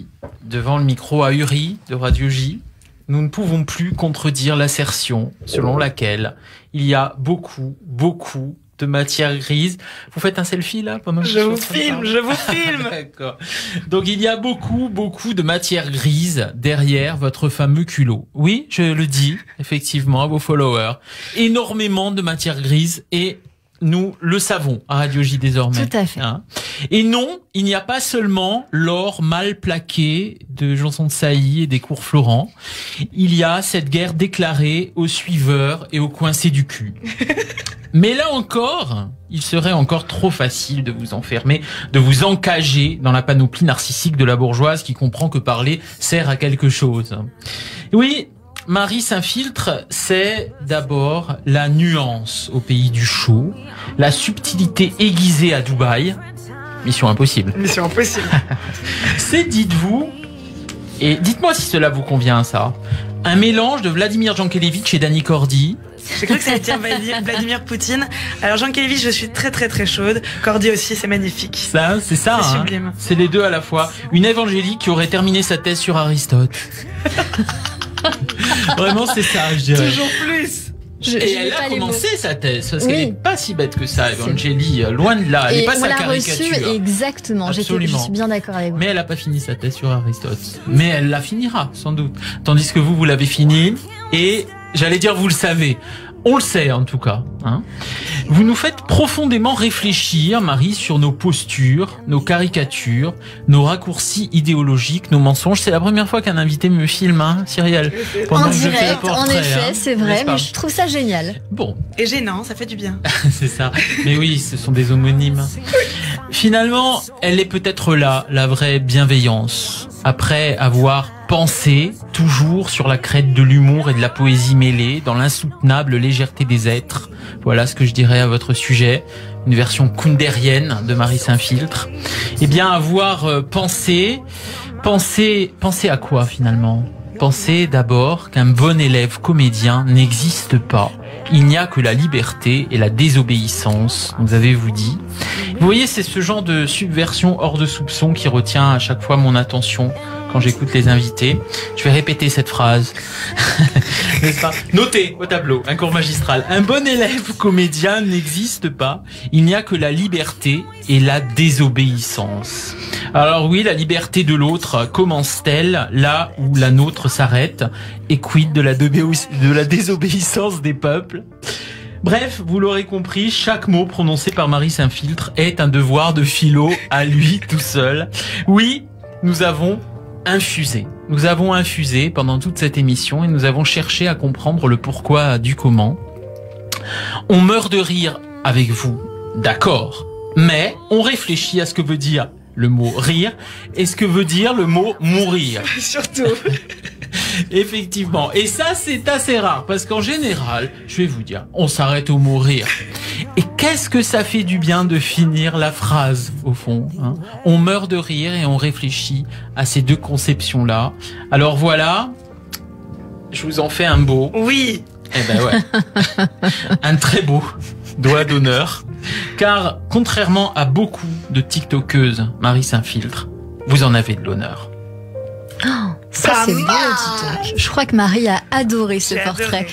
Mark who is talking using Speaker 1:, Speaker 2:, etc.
Speaker 1: ici, devant le micro ahuri de Radio J, nous ne pouvons plus contredire l'assertion selon laquelle il y a beaucoup de matière grise. Vous faites un selfie là pendant que
Speaker 2: je vous filme.
Speaker 1: D'accord. Donc il y a beaucoup de matière grise derrière votre fameux culot. Oui, je le dis effectivement à vos followers. Énormément de matière grise et nous le savons à Radio J désormais.
Speaker 3: Tout à fait.
Speaker 1: Hein. Et non, il n'y a pas seulement l'or mal plaqué de Janson de Sailly et des cours Florent. Il y a cette guerre déclarée aux suiveurs et aux coincés du cul. Mais là encore, il serait encore trop facile de vous enfermer, de vous encager dans la panoplie narcissique de la bourgeoise qui comprend que parler sert à quelque chose. Oui, Marie s'infiltre, c'est d'abord la nuance au pays du show, la subtilité aiguisée à Dubaï. Mission impossible.
Speaker 2: Mission impossible.
Speaker 1: C'est, dites-vous, et dites-moi si cela vous convient, ça, un mélange de Vladimir Jankélévitch et Dany Cordy.
Speaker 2: J'ai cru que ça allait dire Vladimir Poutine. Alors Jankélévitch, je suis très chaude. Cordy aussi, c'est magnifique.
Speaker 1: Ça, c'est ça.
Speaker 2: C'est
Speaker 1: hein.
Speaker 2: sublime.
Speaker 1: C'est les deux à la fois. Une évangélique qui aurait terminé sa thèse sur Aristote. Vraiment, c'est ça, je dirais.
Speaker 2: Toujours plus.
Speaker 1: Et elle a commencé sa thèse, parce qu'elle n'est pas si bête que ça, Evangélie, loin de là. Elle n'est pas sa caricature.
Speaker 3: Reçue, exactement, je suis bien d'accord avec vous.
Speaker 1: Mais elle n'a pas fini sa thèse sur Aristote. Mais elle la finira, sans doute. Tandis que vous l'avez fini, et j'allais dire, vous le savez. On le sait, en tout cas. Hein. Vous nous faites profondément réfléchir, Marie, sur nos postures, nos caricatures, nos raccourcis idéologiques, nos mensonges. C'est la première fois qu'un invité me filme, hein, Cyrielle.
Speaker 3: En direct, en effet, c'est vrai, mais je trouve ça génial.
Speaker 1: Bon.
Speaker 2: Et gênant, ça fait du bien.
Speaker 1: C'est ça. Mais oui, ce sont des homonymes. Finalement, elle est peut-être là, la vraie bienveillance. Après avoir pensé toujours sur la crête de l'humour et de la poésie mêlée, dans l'insoutenable légèreté des êtres. Voilà ce que je dirais à votre sujet. Une version kundérienne de Marie s'infiltre. Eh bien, avoir pensé à quoi finalement? Penser d'abord qu'un bon élève comédien n'existe pas. Il n'y a que la liberté et la désobéissance, vous avez-vous dit. Vous voyez, c'est ce genre de subversion hors de soupçon qui retient à chaque fois mon attention quand j'écoute les invités. Je vais répéter cette phrase. N'est-ce pas? Notez au tableau, un cours magistral. Un bon élève comédien n'existe pas. Il n'y a que la liberté et la désobéissance. Alors oui, la liberté de l'autre commence-t-elle là où la nôtre s'arrête? Et quid de la désobéissance des peuples? Bref, vous l'aurez compris, chaque mot prononcé par Marie s'infiltre est un devoir de philo à lui tout seul. Oui, nous avons infusé pendant toute cette émission et nous avons cherché à comprendre le pourquoi du comment. On meurt de rire avec vous, d'accord, mais on réfléchit à ce que veut dire le mot rire et ce que veut dire le mot mourir.
Speaker 2: Surtout.
Speaker 1: Effectivement. Et ça, c'est assez rare parce qu'en général, je vais vous dire, on s'arrête au mot rire. Et qu'est-ce que ça fait du bien de finir la phrase, au fond, hein? On meurt de rire et on réfléchit à ces deux conceptions-là. Alors voilà, je vous en fais un beau.
Speaker 2: Oui.
Speaker 1: Eh ben ouais. Un très beau doigt d'honneur. Car, contrairement à beaucoup de TikTokeuses, Marie s'infiltre, vous en avez de l'honneur.
Speaker 3: Oh, ça c'est beau, dis donc. Je crois que Marie a adoré ce portrait.